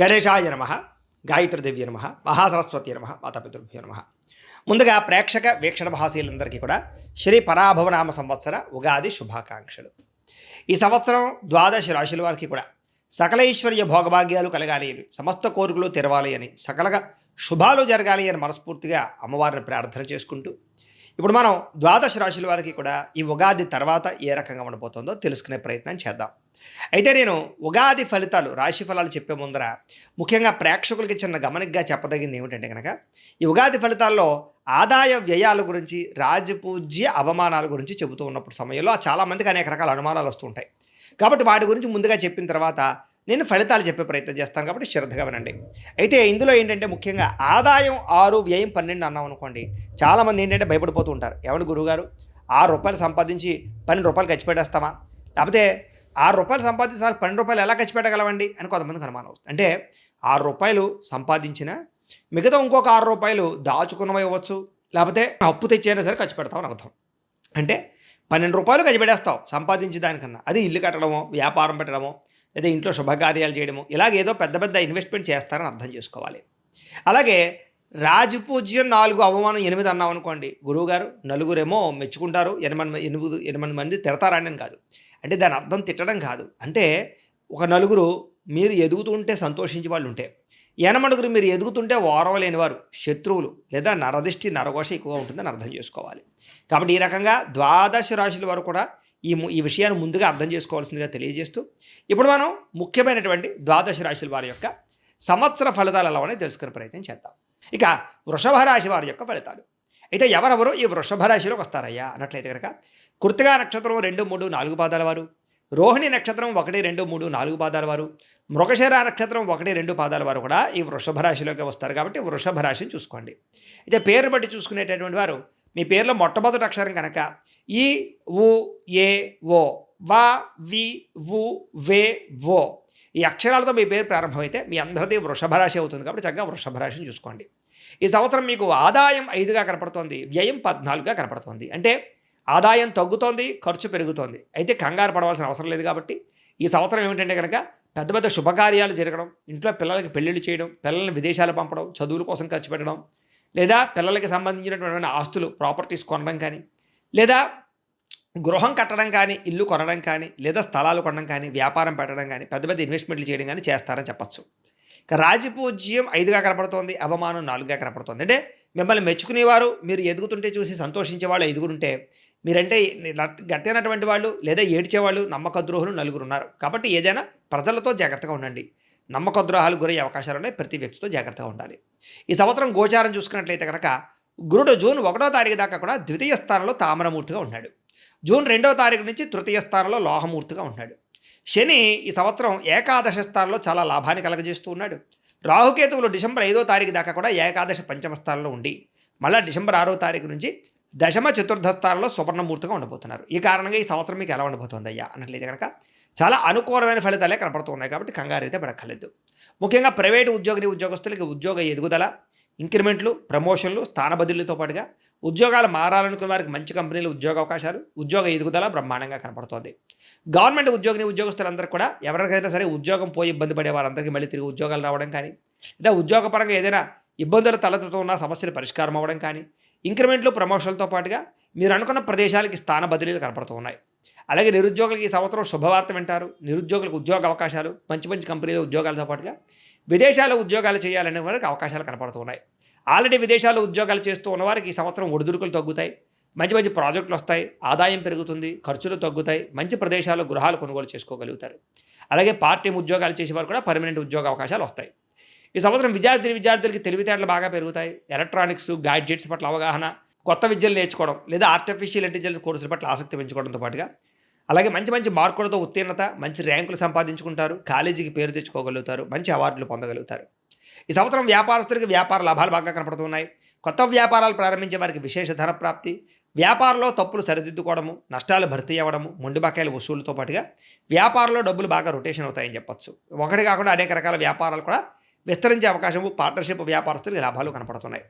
గణేశాయ నమ, గాయత్రీదేవి నమ, మహాసరస్వతి నమ, మాతాపితృభ్యో నమ. ముందుగా ప్రేక్షక వీక్షణ మహాశీలందరికీ కూడా శ్రీ పరాభవనామ సంవత్సర ఉగాది శుభాకాంక్షలు. ఈ సంవత్సరం ద్వాదశ రాశుల వారికి కూడా సకల ఐశ్వర్య భోగభాగ్యాలు కలగాలి అని, సమస్త కోరికలు తెరవాలి అని, సకలగా శుభాలు జరగాలి అని మనస్ఫూర్తిగా అమ్మవారిని ప్రార్థన చేసుకుంటూ, ఇప్పుడు మనం ద్వాదశ రాశుల వారికి కూడా ఈ ఉగాది తర్వాత ఏ రకంగా ఉండబోతుందో తెలుసుకునే ప్రయత్నం చేద్దాం. అయితే నేను ఉగాది ఫలితాలు, రాశి ఫలాలు చెప్పే ముందర ముఖ్యంగా ప్రేక్షకులకి చిన్న గమనికగా చెప్పదగింది ఏమిటంటే కనుక, ఈ ఉగాది ఫలితాల్లో ఆదాయ వ్యయాల గురించి, రాజపూజ్య అవమానాల గురించి చెబుతూ ఉన్నప్పుడు సమయంలో చాలామందికి అనేక రకాల అనుమానాలు వస్తూ ఉంటాయి. కాబట్టి వాటి గురించి ముందుగా చెప్పిన తర్వాత నేను ఫలితాలు చెప్పే ప్రయత్నం చేస్తాను, కాబట్టి శ్రద్ధగా వినండి. అయితే ఇందులో ఏంటంటే ముఖ్యంగా ఆదాయం 6, వ్యయం 12 అన్నాం అనుకోండి, చాలామంది ఏంటంటే భయపడిపోతూ ఉంటారు. ఏమని గురువుగారు, ₹6 సంపాదించి ₹12 ఖర్చు పెట్టేస్తామా, లేకపోతే ₹6 సంపాదించి ₹12 ఎలా ఖర్చు పెట్టగలవండి అని కొంతమందికి అనుమానం వస్తుంది. అంటే ₹6 సంపాదించిన మిగతా ఇంకొక ₹6 దాచుకున్నవి ఇవ్వచ్చు, లేకపోతే అప్పు తెచ్చైనా సరే ఖర్చు పెడతామని అర్థం. అంటే ₹12 ఖర్చు పెట్టేస్తావు సంపాదించే దానికన్నా. అది ఇల్లు కట్టడమో, వ్యాపారం పెట్టడమో, లేదా ఇంట్లో శుభకార్యాలు చేయడమో, ఇలాగేదో పెద్ద పెద్ద ఇన్వెస్ట్మెంట్ చేస్తారని అర్థం చేసుకోవాలి. అలాగే రాజపూజ్యం 4, అవమానం 8 అన్నాం అనుకోండి, గురువుగారు నలుగురేమో మెచ్చుకుంటారు, 8 మంది తిడతారని కాదు. అంటే దాని అర్థం తిట్టడం కాదు. అంటే ఒక నలుగురు మీరు ఎదుగుతుంటే సంతోషించే వాళ్ళు ఉంటే, 8 మీరు ఎదుగుతుంటే ఓర్వలేని వారు, శత్రువులు లేదా నరదిష్టి నరఘోష ఎక్కువగా ఉంటుందని అర్థం చేసుకోవాలి. కాబట్టి ఈ రకంగా ద్వాదశ రాశుల వారు కూడా ఈ విషయాన్ని ముందుగా అర్థం చేసుకోవాల్సిందిగా తెలియజేస్తూ, ఇప్పుడు మనం ముఖ్యమైనటువంటి ద్వాదశ రాశుల వారి యొక్క సంవత్సర ఫలితాలు ఎలా ఉన్నాయో తెలుసుకునే ప్రయత్నం చేద్దాం. ఇక వృషభ రాశి వారి యొక్క ఫలితాలు. అయితే ఎవరెవరు ఈ వృషభ రాశిలోకి వస్తారయ్యా అన్నట్లయితే కనుక, కృత్తికా నక్షత్రం 2, 3, 4 పాదాల వారు, రోహిణి నక్షత్రం 1, 2, 3, 4 పాదాల వారు, మృగశిర నక్షత్రం 1, 2 పాదాల వారు కూడా ఈ వృషభ రాశిలోకి వస్తారు. కాబట్టి వృషభ రాశిని చూసుకోండి. అయితే పేరు బట్టి చూసుకునేటటువంటి వారు, మీ పేరులో మొట్టమొదటి అక్షరం కనుక ఈ, ఉ, ఏ, ఓ, వా, వి, వు, వే, ఓ ఈ అక్షరాలతో మీ పేరు ప్రారంభమైతే మీ అందరిది వృషభ రాశి అవుతుంది. కాబట్టి చక్కగా వృషభ రాశిని చూసుకోండి. ఈ సంవత్సరం మీకు ఆదాయం 5గా కనపడుతోంది, వ్యయం 14గా కనపడుతోంది. అంటే ఆదాయం తగ్గుతోంది, ఖర్చు పెరుగుతోంది. అయితే కంగారు పడవలసిన అవసరం లేదు. కాబట్టి ఈ సంవత్సరం ఏమిటంటే కనుక పెద్ద పెద్ద శుభకార్యాలు జరగడం, ఇంట్లో పిల్లలకి పెళ్ళిళ్ళు చేయడం, పిల్లల్ని విదేశాలు పంపడం, చదువుల కోసం ఖర్చు పెట్టడం, లేదా పిల్లలకి సంబంధించినటువంటి ఆస్తులు, ప్రాపర్టీస్ కొనడం కానీ, లేదా గృహం కట్టడం కానీ, ఇల్లు కొనడం కానీ, లేదా స్థలాలు కొనడం కానీ, వ్యాపారం పెట్టడం కానీ, పెద్ద పెద్ద ఇన్వెస్ట్మెంట్లు చేయడం కానీ చేస్తారని చెప్పచ్చు. ఇక రాజపూజ్యం 5గా కనపడుతోంది, అవమానం 4గా కనపడుతోంది. అంటే మిమ్మల్ని మెచ్చుకునేవారు, మీరు ఎదుగుతుంటే చూసి సంతోషించేవాళ్ళు 5 ఉంటే, మీరంటే గట్టైనటువంటి వాళ్ళు లేదా ఏడ్చేవాళ్ళు, నమ్మకద్రోహులు 4 ఉన్నారు. కాబట్టి ఏదైనా ప్రజలతో జాగ్రత్తగా ఉండండి. నమ్మకద్రోహాలు గురయ్యే అవకాశాలు ఉన్నాయి. ప్రతి వ్యక్తితో జాగ్రత్తగా ఉండాలి. ఈ సంవత్సరం గోచారం చూసుకున్నట్లయితే కనుక, గురుడు జూన్ 1వ తారీఖు దాకా కూడా ద్వితీయ స్థానంలో తామ్రమూర్తిగా ఉన్నాడు. జూన్ 2వ తారీఖు నుంచి తృతీయ స్థానంలో లోహమూర్తిగా ఉన్నాడు. శని ఈ సంవత్సరం ఏకాదశ స్థానంలో చాలా లాభాన్ని కలగజేస్తూ ఉన్నాడు. రాహుకేతువులు డిసెంబర్ 5వ తారీఖు దాకా కూడా ఏకాదశ పంచమ స్థానంలో ఉండి, మళ్ళీ డిసెంబర్ 6వ తారీఖు నుంచి దశమ చతుర్థ స్థానంలో సువర్ణమూర్తిగా ఉండబోతున్నారు. ఈ కారణంగా ఈ సంవత్సరం మీకు ఎలా ఉండబోతుంది అయ్యా అన్నట్లయితే కనుక, చాలా అనుకూలమైన ఫలితాలే కనపడుతూ ఉన్నాయి. కాబట్టి కంగారు అయితే పడక్కర్లేదు. ముఖ్యంగా ప్రైవేటు ఉద్యోగస్తులకి ఉద్యోగ ఎదుగుదల, ఇంక్రిమెంట్లు, ప్రమోషన్లు, స్థాన బదిలీతో పాటుగా ఉద్యోగాలు మారాలనుకున్న వారికి మంచి కంపెనీలు ఉద్యోగ అవకాశాలు, ఉద్యోగ ఎదుగుదల బ్రహ్మాండంగా కనపడుతోంది. గవర్నమెంట్ ఉద్యోగస్తులందరూ కూడా ఎవరికైనా సరే ఉద్యోగం పోయి ఇబ్బంది పడే వారందరికీ మళ్ళీ తిరిగి ఉద్యోగాలు రావడం కానీ, లేదా ఉద్యోగపరంగా ఏదైనా ఇబ్బందులు తలెత్తుతూ ఉన్న సమస్యలు పరిష్కారం అవ్వడం కానీ, ఇంక్రిమెంట్లు, ప్రమోషన్లతో పాటుగా మీరు అనుకున్న ప్రదేశాలకి స్థాన బదిలీలు కనపడుతూ ఉన్నాయి. అలాగే నిరుద్యోగులకి ఈ సంవత్సరం శుభవార్త వింటారు. నిరుద్యోగులకు ఉద్యోగ అవకాశాలు, మంచి మంచి కంపెనీలు ఉద్యోగాలతో పాటుగా విదేశాల్లో ఉద్యోగాలు చేయాలనే వారికి అవకాశాలు కనపడుతూ ఉన్నాయి. ఆల్రెడీ విదేశాల్లో ఉద్యోగాలు చేస్తూ ఉన్నవారికి ఈ సంవత్సరం ఒడిదుడుకులు తగ్గుతాయి, మంచి మంచి ప్రాజెక్టులు వస్తాయి, ఆదాయం పెరుగుతుంది, ఖర్చులు తగ్గుతాయి, మంచి ప్రదేశాల్లో గృహాలు కొనుగోలు చేసుకోగలుగుతారు. అలాగే పార్ట్ టైం ఉద్యోగాలు చేసేవారు కూడా పర్మనెంట్ ఉద్యోగ అవకాశాలు వస్తాయి. ఈ సంవత్సరం విద్యార్థులకి తెలివితేటలు బాగా పెరుగుతాయి. ఎలక్ట్రానిక్స్, గాడ్జెట్స్ పట్ల అవగాహన, కొత్త విద్యలు నేర్చుకోవడం, లేదా ఆర్టిఫిషియల్ ఇంటెలిజెన్స్ కోర్సుల పట్ల ఆసక్తి పెంచుకోవడంతో పాటుగా, అలాగే మంచి మంచి మార్కులతో ఉత్తీర్ణత, మంచి ర్యాంకులు సంపాదించుకుంటారు, కాలేజీకి పేరు తెచ్చుకోగలుగుతారు, మంచి అవార్డులు పొందగలుగుతారు. ఈ సంవత్సరం వ్యాపారస్తులకి వ్యాపార లాభాలు బాగా కనపడుతున్నాయి. కొత్త వ్యాపారాలు ప్రారంభించే వారికి విశేష ధన ప్రాప్తి, వ్యాపారంలో తప్పులు సరిదిద్దుకోవడము, నష్టాలు భర్తీ అవ్వడము, మొండి బకాయిల వసూలుతో పాటుగా వ్యాపారంలో డబ్బులు బాగా రొటేషన్ అవుతాయని చెప్పచ్చు. ఒకటి కాకుండా అనేక రకాల వ్యాపారాలు కూడా విస్తరించే అవకాశము, పార్ట్నర్షిప్ వ్యాపారస్తులకి లాభాలు కనపడుతున్నాయి.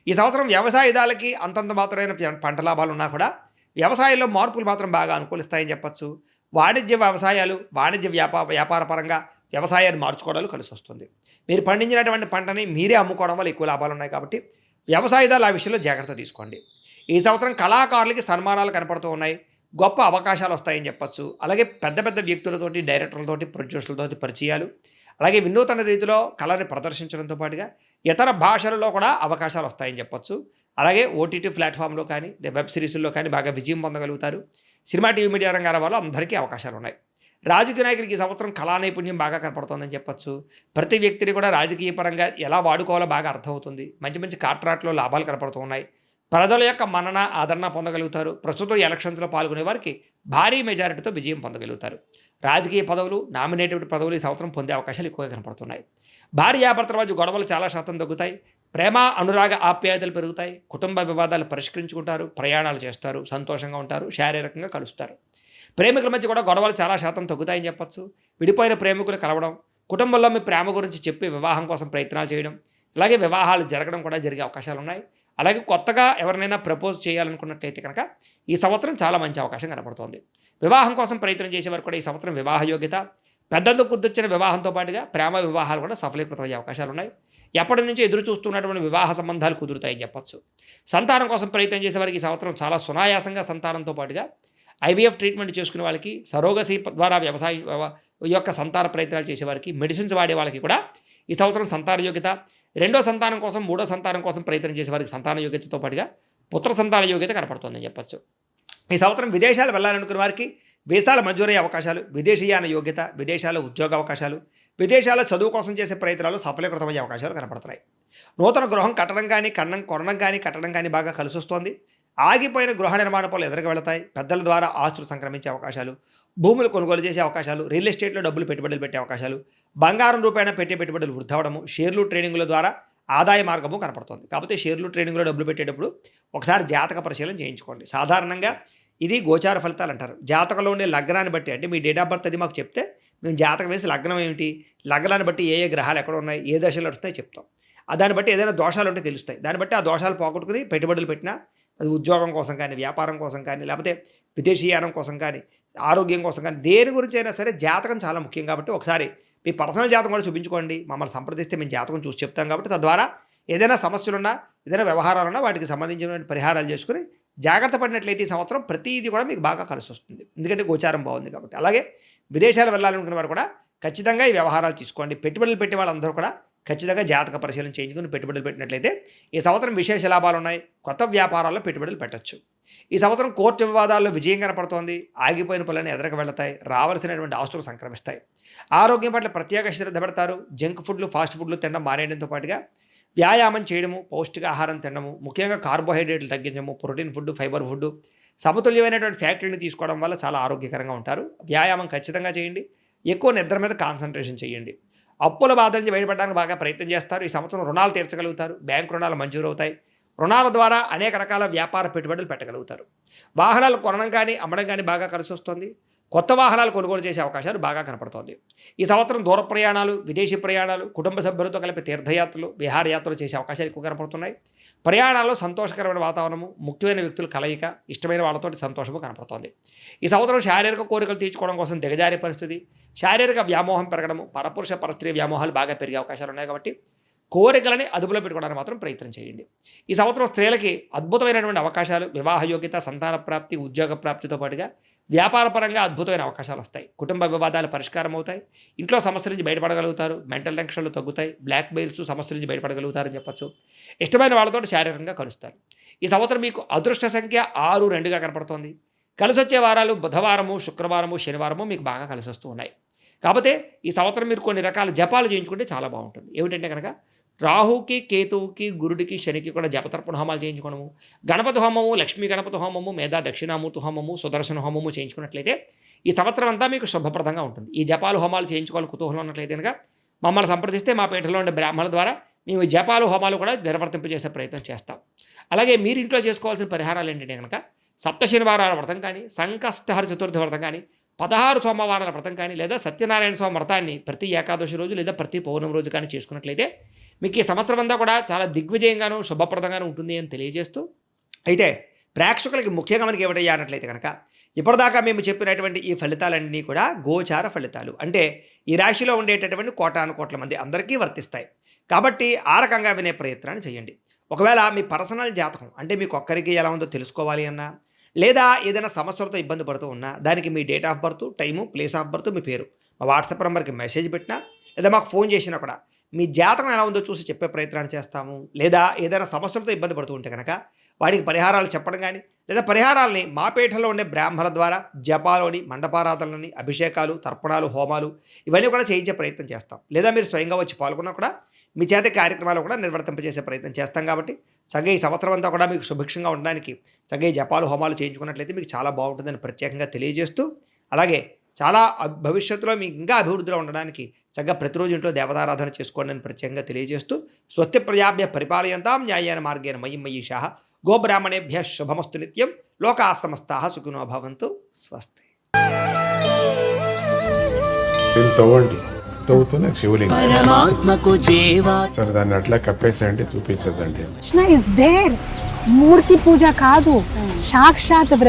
ఈ సంవత్సరం వ్యవసాయదాలకి అంతంత మాత్రమైన పంట లాభాలు ఉన్నా కూడా వ్యవసాయంలో మార్పులు మాత్రం బాగా అనుకూలిస్తాయని చెప్పచ్చు. వాణిజ్య వ్యవసాయాలు, వాణిజ్య వ్యాపార పరంగా వ్యవసాయాన్ని మార్చుకోవడాలు కలిసి వస్తుంది. మీరు పండించినటువంటి పంటని మీరే అమ్ముకోవడం వల్ల ఎక్కువ లాభాలు ఉన్నాయి కాబట్టి వ్యవసాయదారులు ఆ విషయంలో జాగ్రత్త తీసుకోండి. ఈ సంవత్సరం కళాకారులకి సన్మానాలు కనపడుతూ ఉన్నాయి. గొప్ప అవకాశాలు వస్తాయని చెప్పచ్చు. అలాగే పెద్ద పెద్ద వ్యక్తులతోటి, డైరెక్టర్లతోటి, ప్రొడ్యూసర్లతోటి పరిచయాలు, అలాగే వినూతన రీతిలో కళని ప్రదర్శించడంతో పాటుగా ఇతర భాషలలో కూడా అవకాశాలు వస్తాయని చెప్పచ్చు. అలాగే ఓటీటీ ప్లాట్ఫామ్లో కానీ, వెబ్ సిరీస్లో కానీ బాగా విజయం పొందగలుగుతారు. సినిమా, టీవీ మీడియా రంగాల వల్ల అందరికీ అవకాశాలు ఉన్నాయి. రాజకీయ నాయకులకి ఈ సంవత్సరం కళా నైపుణ్యం బాగా కనపడుతుందని చెప్పచ్చు. ప్రతి వ్యక్తిని కూడా రాజకీయ పరంగా ఎలా వాడుకోవాలో బాగా అర్థమవుతుంది. మంచి మంచి కాంట్రాక్ట్లో లాభాలు కనపడుతూ ఉన్నాయి. ప్రజల యొక్క మన్నన, ఆదరణ పొందగలుగుతారు. ప్రస్తుతం ఎలక్షన్స్లో పాల్గొనే వారికి భారీ మెజారిటీతో విజయం పొందగలుగుతారు. రాజకీయ పదవులు, నామినేటెడ్ పదవులు ఈ సంవత్సరం పొందే అవకాశాలు ఎక్కువగా కనపడుతున్నాయి. భార్యాభర్తల మధ్య గొడవలు చాలా శాతం తగ్గుతాయి. ప్రేమ, అనురాగ, ఆప్యాయతలు పెరుగుతాయి. కుటుంబ వివాదాలు పరిష్కరించుకుంటారు. ప్రయాణాలు చేస్తారు. సంతోషంగా ఉంటారు. శారీరకంగా కలుస్తారు. ప్రేమికుల మధ్య కూడా గొడవలు చాలా శాతం తగ్గుతాయని చెప్పచ్చు. విడిపోయిన ప్రేమికులు కలవడం, కుటుంబంలో మీ ప్రేమ గురించి చెప్పి వివాహం కోసం ప్రయత్నాలు చేయడం, అలాగే వివాహాలు జరగడం కూడా జరిగే అవకాశాలు ఉన్నాయి. అలాగే కొత్తగా ఎవరినైనా ప్రపోజ్ చేయాలనుకున్నట్లయితే కనుక ఈ సంవత్సరం చాలా మంచి అవకాశం కనపడుతోంది. వివాహం కోసం ప్రయత్నం చేసేవారు కూడా ఈ సంవత్సరం వివాహ యోగ్యత, పెద్దలతో గుర్తొచ్చిన వివాహంతో పాటుగా ప్రేమ వివాహాలు కూడా సఫలీకృతమయ్యే అవకాశాలు ఉన్నాయి. ఎప్పటి నుంచో ఎదురు చూస్తున్నటువంటి వివాహ సంబంధాలు కుదురుతాయని చెప్పచ్చు. సంతానం కోసం ప్రయత్నం చేసేవారికి ఈ సంవత్సరం చాలా సునాయాసంగా సంతానంతో పాటుగా ఐవీఎఫ్ ట్రీట్మెంట్ చేసుకునే వాళ్ళకి, సరోగసీ ద్వారా వ్యవసాయ యొక్క సంతాన ప్రయత్నాలు చేసేవారికి, మెడిసిన్స్ వాడే వాళ్ళకి కూడా ఈ సంవత్సరం సంతాన యోగ్యత, రెండో సంతానం కోసం, మూడో సంతానం కోసం ప్రయత్నం చేసే వారికి సంతాన యోగ్యతతో పాటుగా పుత్ర సంతాన యోగ్యత కనపడుతుందని చెప్పచ్చు. ఈ సంవత్సరం విదేశాలు వెళ్ళాలనుకున్న వారికి వీసాల మంజూరయ్యే అవకాశాలు, విదేశీయాన యోగ్యత, విదేశాల్లో ఉద్యోగ అవకాశాలు, విదేశాల్లో చదువు కోసం చేసే ప్రయత్నాలు సఫలీకృతమయ్యే అవకాశాలు కనపడుతున్నాయి. నూతన గృహం కట్టడం కానీ, కొనడం కానీ, కట్టడం కానీ బాగా కలిసి వస్తోంది. ఆగిపోయిన గృహ నిర్మాణ పనులు ఎదురుగా వెళతాయి. పెద్దల ద్వారా ఆస్తులు సంక్రమించే అవకాశాలు, భూములు కొనుగోలు చేసే అవకాశాలు, రియల్ ఎస్టేట్లో డబ్బులు పెట్టుబడులు పెట్టే అవకాశాలు, బంగారం రూపాయన పెట్టే పెట్టుబడులు వృద్ధి అవ్వడము, షేర్లు ట్రేడింగ్ల ద్వారా ఆదాయ మార్గము కనపడుతుంది. కాకపోతే షేర్లు ట్రేడింగ్లో డబ్బులు పెట్టేటప్పుడు ఒకసారి జాతక పరిశీలన చేయించుకోండి. సాధారణంగా ఇది గోచార ఫలితాలు అంటారు. జాతకంలో ఉండే లగ్నాన్ని బట్టి, అంటే మీ డేట్ ఆఫ్ బర్త్ అది మాకు చెప్తే మేము జాతకం వేసి లగ్నం ఏమిటి, లగ్నాన్ని బట్టి ఏ ఏ గ్రహాలు ఎక్కడ ఉన్నాయి, ఏ దశలు వస్తాయి చెప్తాం. దాన్ని బట్టి ఏదైనా దోషాలు ఉంటే తెలుస్తాయి. దాన్ని బట్టి ఆ దోషాలు పోగొట్టుకుని పెట్టుబడులు పెట్టినా, అది ఉద్యోగం కోసం కానీ, వ్యాపారం కోసం కానీ, లేకపోతే విదేశీయానం కోసం కానీ, ఆరోగ్యం కోసం కానీ, దేని గురించి అయినా సరే జాతకం చాలా ముఖ్యం. కాబట్టి ఒకసారి మీ పర్సనల్ జాతకం కూడా చూపించుకోండి. మమ్మల్ని సంప్రదిస్తే మేము జాతకం చూసి చెప్తాం. కాబట్టి తద్వారా ఏదైనా సమస్యలున్నా, ఏదైనా వ్యవహారాలున్నా వాటికి సంబంధించిన పరిహారాలు చేసుకుని జాగ్రత్త పడినట్లయితే ఈ సంవత్సరం ప్రతిదీ కూడా మీకు బాగా కలిసి వస్తుంది. ఎందుకంటే గోచారం బాగుంది కాబట్టి. అలాగే విదేశాలు వెళ్ళాలనుకున్న వారు కూడా ఖచ్చితంగా ఈ వ్యవహారాలు తీసుకోండి. పెట్టుబడులు పెట్టే వాళ్ళందరూ కూడా ఖచ్చితంగా జాతక పరిశీలన చేయించుకుని పెట్టుబడులు పెట్టినట్లయితే ఈ సంవత్సరం విశేష లాభాలు ఉన్నాయి. కొత్త వ్యాపారాల్లో పెట్టుబడులు పెట్టచ్చు. ఈ సంవత్సరం కోర్టు వివాదాల్లో విజయం కనపడుతోంది. ఆగిపోయిన పనులను ఎదురుగా వెళతాయి. రావాల్సినటువంటి ఆస్తులు సంక్రమిస్తాయి. ఆరోగ్యం పట్ల ప్రత్యేక శ్రద్ధ పెడతారు. జంక్ ఫుడ్లు, ఫాస్ట్ ఫుడ్లు తినడం మానేయడంతో పాటుగా వ్యాయామం చేయడము, పౌష్టికాహారం తినడము, ముఖ్యంగా కార్బోహైడ్రేట్లు తగ్గించడము, ప్రోటీన్ ఫుడ్, ఫైబర్ ఫుడ్, సమతుల్యమైనటువంటి ఫ్యాక్టరీని తీసుకోవడం వల్ల చాలా ఆరోగ్యకరంగా ఉంటారు. వ్యాయామం ఖచ్చితంగా చేయండి. ఎక్కువ నిద్ర మీద కాన్సన్ట్రేషన్ చేయండి. అప్పుల బాధ నుంచి బయటపడడానికి బాగా ప్రయత్నం చేస్తారు. ఈ సంవత్సరం రుణాలు తీర్చగలుగుతారు. బ్యాంకు రుణాలు మంజూరు అవుతాయి. రుణాల ద్వారా అనేక రకాల వ్యాపార పెట్టుబడులు పెట్టగలుగుతారు. వాహనాలు కొనడం కానీ, అమ్మడం కానీ బాగా కలిసి వస్తుంది. కొత్త వాహనాలు కొనుగోలు చేసే అవకాశాలు బాగా కనపడుతోంది. ఈ సంవత్సరం దూర ప్రయాణాలు, విదేశీ ప్రయాణాలు, కుటుంబ సభ్యులతో కలిపి తీర్థయాత్రలు, విహారయాత్రలు చేసే అవకాశాలు ఎక్కువ కనపడుతున్నాయి. ప్రయాణాల్లో సంతోషకరమైన వాతావరణము, ముఖ్యమైన వ్యక్తుల కలయిక, ఇష్టమైన వాళ్ళతో సంతోషము కనపడుతోంది. ఈ సంవత్సరం శారీరక కోరికలు తీర్చుకోవడం కోసం దిగజారే పరిస్థితి, శారీరక వ్యామోహం పెరగడము, పరపురుష పరస్త్రీ వ్యామోహాలు బాగా పెరిగే అవకాశాలు ఉన్నాయి. కాబట్టి కోరికలని అదుపులో పెట్టుకోవడానికి మాత్రం ప్రయత్నం చేయండి. ఈ సంవత్సరం స్త్రీలకి అద్భుతమైనటువంటి అవకాశాలు, వివాహ యోగ్యత, సంతాన ప్రాప్తి, ఉద్యోగ ప్రాప్తితో పాటుగా వ్యాపారపరంగా అద్భుతమైన అవకాశాలు వస్తాయి. కుటుంబ వివాదాలు పరిష్కారం అవుతాయి. ఇంట్లో సమస్యల నుంచి బయటపడగలుగుతారు. మెంటల్ టెన్షన్లు తగ్గుతాయి. బ్లాక్ మెయిల్స్ సమస్యల నుంచి బయటపడగలుగుతారని చెప్పచ్చు. ఇష్టమైన వాళ్ళతో శారీరకంగా కలుస్తారు. ఈ సంవత్సరం మీకు అదృష్ట సంఖ్య 6, 2గా కనపడుతోంది. కలిసి వచ్చే వారాలు బుధవారము, శుక్రవారము, శనివారము మీకు బాగా కలిసి వస్తూ ఉన్నాయి. కాకపోతే ఈ సంవత్సరం మీరు కొన్ని రకాల జపాలు చేయించుకుంటే చాలా బాగుంటుంది. ఏమిటంటే కనుక రాహుకి, కేతువుకి, గురుడికి, శనికి కూడా జపతర్పణ హోమాలు చేయించుకోవడము, గణపతి హోమము, లక్ష్మీ గణపతి హోమము, మేధా దక్షిణామూర్తి హోమము, సుదర్శన హోమము చేయించుకున్నట్లయితే ఈ సంవత్సరం అంతా మీకు శుభప్రదంగా ఉంటుంది. ఈ జపాలు హోమాలు చేయించుకోవాలి కుతూహలం ఉన్నట్లయితే కనుక మమ్మల్ని సంప్రదిస్తే మా పీఠలో ఉండే బ్రాహ్మణుల ద్వారా మేము జపాలు హోమాలు కూడా నిర్వర్తింపజేసే ప్రయత్నం చేస్తాం. అలాగే మీరు ఇంట్లో చేసుకోవాల్సిన పరిహారాలు ఏంటంటే కనుక సప్త శనివారాల వ్రతం కానీ, సంకష్టహర చతుర్థి వ్రతం కానీ, 16 సోమవారాల వ్రతం కానీ లేదా సత్యనారాయణ స్వామి వ్రతాన్ని ప్రతి ఏకాదశి రోజు లేదా ప్రతి పౌర్ణమి రోజు కానీ చేసుకున్నట్లయితే మీకు ఈ సంవత్సరం అంతా కూడా చాలా దిగ్విజయంగాను శుభప్రదంగాను ఉంటుంది అని తెలియజేస్తూ, అయితే ప్రేక్షకులకి ముఖ్యంగా మనకి ఏమిటయ్యా అన్నట్లయితే కనుక ఇప్పటిదాకా మేము చెప్పినటువంటి ఈ ఫలితాలన్నీ కూడా గోచార ఫలితాలు, అంటే ఈ రాశిలో ఉండేటటువంటి కోటాను కోట్ల మంది అందరికీ వర్తిస్తాయి. కాబట్టి ఆ రకంగా వినే ప్రయత్నాన్ని చేయండి. ఒకవేళ మీ పర్సనల్ జాతకం అంటే మీకు ఒక్కరికి ఎలా ఉందో తెలుసుకోవాలి అన్నా, లేదా ఏదైనా సమస్యలతో ఇబ్బంది పడుతూ ఉన్నా దానికి మీ date of birth, time, place of birth, మీ పేరు మా వాట్సాప్ నెంబర్కి మెసేజ్ పెట్టినా లేదా మాకు ఫోన్ చేసినా కూడా మీ జాతకం ఎలా ఉందో చూసి చెప్పే ప్రయత్నాన్ని చేస్తాము. లేదా ఏదైనా సమస్యలతో ఇబ్బంది పడుతూ ఉంటే కనుక వాడికి పరిహారాలు చెప్పడం కానీ లేదా పరిహారాలని మా పీఠంలో ఉండే బ్రాహ్మణుల ద్వారా జపాలోని, మండపారాధనలని, అభిషేకాలు, తర్పణాలు, హోమాలు ఇవన్నీ కూడా చేయించే ప్రయత్నం చేస్తాం. లేదా మీరు స్వయంగా వచ్చి పాల్గొన్నా కూడా మీ చేత కార్యక్రమాలు కూడా నిర్వర్తింపజేసే ప్రయత్నం చేస్తాం. కాబట్టి చక్కగా ఈ సంవత్సరం అంతా కూడా మీకు సుభిక్షంగా ఉండడానికి చక్కగా ఈ జపాలు, హోమాలు చేయించుకున్నట్లయితే మీకు చాలా బాగుంటుందని ప్రత్యేకంగా తెలియజేస్తూ, అలాగే చాలా భవిష్యత్తులో మీకు ఇంకా అభివృద్ధిలో ఉండడానికి చక్కగా ప్రతిరోజు ఇంట్లో దేవతారాధన చేసుకోండి అని ప్రత్యేకంగా తెలియజేస్తూ, స్వస్తి ప్రజాభ్య పరిపాలయంతాం న్యాయేన మార్గేణ మయి మయీషాః గోబ్రాహ్మణేభ్య శుభమస్తు నిత్యం లోకాః సమస్తాః సుఖినో భవంతు. స్వస్తి. తవ్వండి, తవ్వుతూనే శివలింగం. పరమాత్మకు జీవా సరే దాన్ని అట్లా కప్పేసేయండి, చూపించదండి. Krishna is there. మూర్తి పూజ కాదు, సాక్షాత్